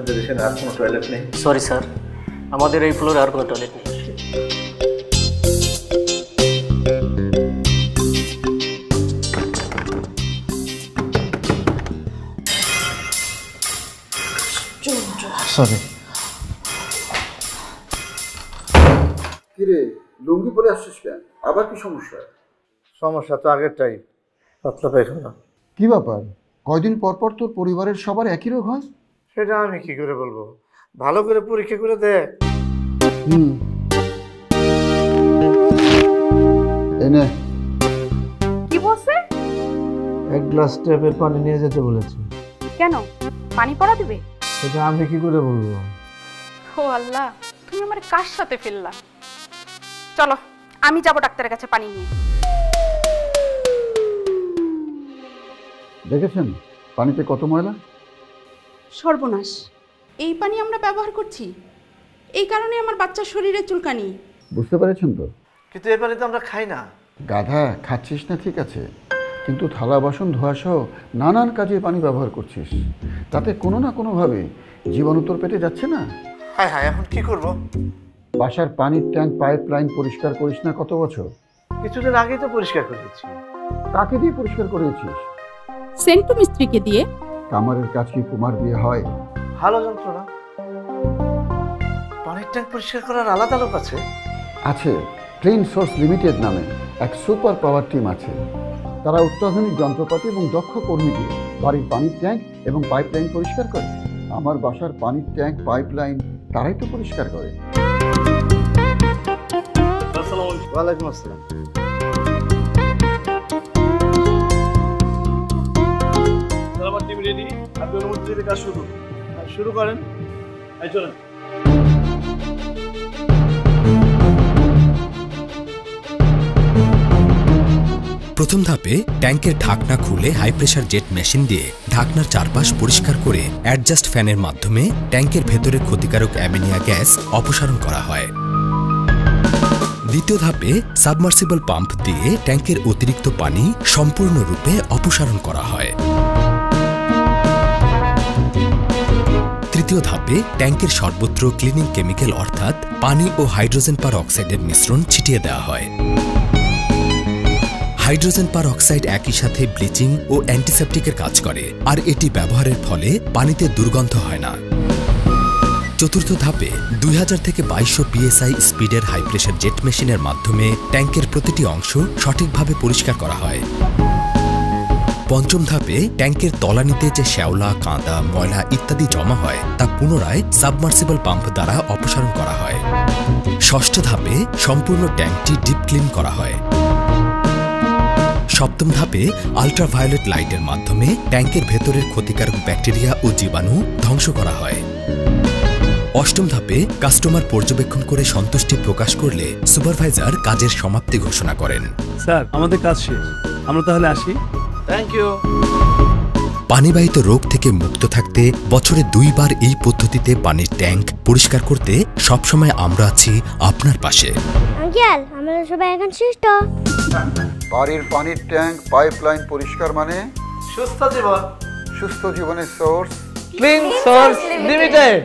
আপনাদের এখানে আর কোনো টয়লেট নেই? সরি স্যার, আমাদের এই ফ্লোরে আর কোনো টয়লেট নেই। সরি। কিরে লুঙ্গি পরে আসছিস কেন? আবার কি সমস্যা? সমস্যা তো আগেরটাই, পাতলা পায়খানা। কি ব্যাপার, কয়দিন পর পর তোর পরিবারের সবার একই রোগ হয়? সেটা আমি কি করে বলবো, ভালো করে পরীক্ষা করে দেখ। এনে কি বলছে? এক গ্লাস ট্যাপের পানি নিয়ে যেতে বলেছে। কেন পানি পড়া দিবে? সেটা আমি কি করে বলবো। ও আল্লাহ, তুমি আমার কার সাথে ফেললা? চলো আমি যাব ডাক্তারের কাছে পানি নিয়ে। দেখেছেন পানিতে কত ময়লা? সর্বনাশ, এই পানি আমরা ব্যবহার করছি, এই কারণে আমার বাচ্চার শরীরে চুলকানি। বুঝতে পেরেছেন তো? কিন্তু এই পানি তো আমরা খাই না। গাধা, খাচ্ছিস না ঠিক আছে, কিন্তু থালা বাসন ধোয়া সহ নানান কাজে পানি ব্যবহার করছিস, তাতে কোনো না কোনোভাবে জীবাণু তোর পেটে যাচ্ছে না? হায় হায়, এখন কি করব? বাসার পানির ট্যাঙ্ক পাইপ লাইন পরিষ্কার করিস না কত বছর? কিছুদিন আগেই তো পরিষ্কার করেছি। কাকে দিয়ে পরিষ্কার করেছিস? সেন্টু মিস্ত্রিকে দিয়ে। কামারের কাজ কি কুমার দিয়ে হয়? ভালো যন্ত্রণা। পানির ট্যাঙ্ক পরিষ্কার করার আলাদা লোক আছে? আছে, ক্লিন সোর্স লিমিটেড নামে এক সুপার পাওয়ার টিম আছে। তারা অত্যাধুনিক যন্ত্রপাতি এবং দক্ষ কর্মী দিয়ে বাড়ির পানির ট্যাঙ্ক এবং পাইপ লাইন পরিষ্কার করে। আমার বাসার পানির ট্যাঙ্ক পাইপ লাইন তারাই তো পরিষ্কার করে। ওয়ালাইকুম আসসালাম। আমার টিম রেডি, আপনি অনুমতি দিলে কাজ শুরু করেন। চলেন। প্রথম ধাপে ট্যাঙ্কের ঢাকনা খুলে হাই প্রেসার জেট মেশিন দিয়ে ঢাকনার চারপাশ পরিষ্কার করে অ্যাডজাস্ট ফ্যানের মাধ্যমে ট্যাঙ্কের ভেতরে ক্ষতিকারক অ্যামোনিয়া গ্যাস অপসারণ করা হয়। দ্বিতীয় ধাপে সাবমার্সিবল পাম্প দিয়ে ট্যাঙ্কের অতিরিক্ত পানি সম্পূর্ণরূপে অপসারণ করা হয়। তৃতীয় ধাপে ট্যাঙ্কের সর্বত্র ক্লিনিং কেমিক্যাল অর্থাৎ পানি ও হাইড্রোজেন পার অক্সাইডের মিশ্রণ ছিটিয়ে দেওয়া হয়। হাইড্রোজেন পার অক্সাইড একই সাথে ব্লিচিং ও অ্যান্টিসেপটিকের কাজ করে, আর এটি ব্যবহারের ফলে পানিতে দুর্গন্ধ হয় না। চতুর্থ ধাপে 2000 থেকে 2200 PSI স্পিডের হাই প্রেসার জেট মেশিনের মাধ্যমে ট্যাঙ্কের প্রতিটি অংশ সঠিকভাবে পরিষ্কার করা হয়। পঞ্চম ধাপে ট্যাঙ্কের তলানিতে যে শ্যাওলা, কাঁদা, ময়লা ইত্যাদি জমা হয় তা পুনরায় সাবমার্সিবল পাম্প দ্বারা অপসারণ করা হয়। ষষ্ঠ ধাপে সম্পূর্ণ ট্যাঙ্কটি ডিপ ক্লিন করা হয়। সপ্তম ধাপে আল্ট্রাভায়োলেট লাইটের মাধ্যমে ট্যাঙ্কের ভেতরের ক্ষতিকারক ব্যাকটেরিয়া ও জীবাণু ধ্বংস করা হয়। অষ্টম ধাপে কাস্টমার পর্যবেক্ষণ করে সন্তুষ্টি প্রকাশ করলে সুপারভাইজার কাজের সমাপ্তি ঘোষণা করেন। স্যার, আমাদের কাজ শেষ, আমরা তাহলে আসি। Thank you. পানিবাহিত রোগ থেকে মুক্ত থাকতে বছরে 2 বার এই পদ্ধতিতে পানির ট্যাঙ্ক পরিষ্কার করতে সবসময় আমরা আছি আপনার পাশে। আঙ্কেল, আমরা সবাই এখন সুস্থ। বাড়ির পানির ট্যাঙ্ক পাইপ লাইন পরিষ্কার মানে সুস্থ জীবন, সুস্থ জীবনের সোর্স ক্লিন সোর্স লিমিটেড।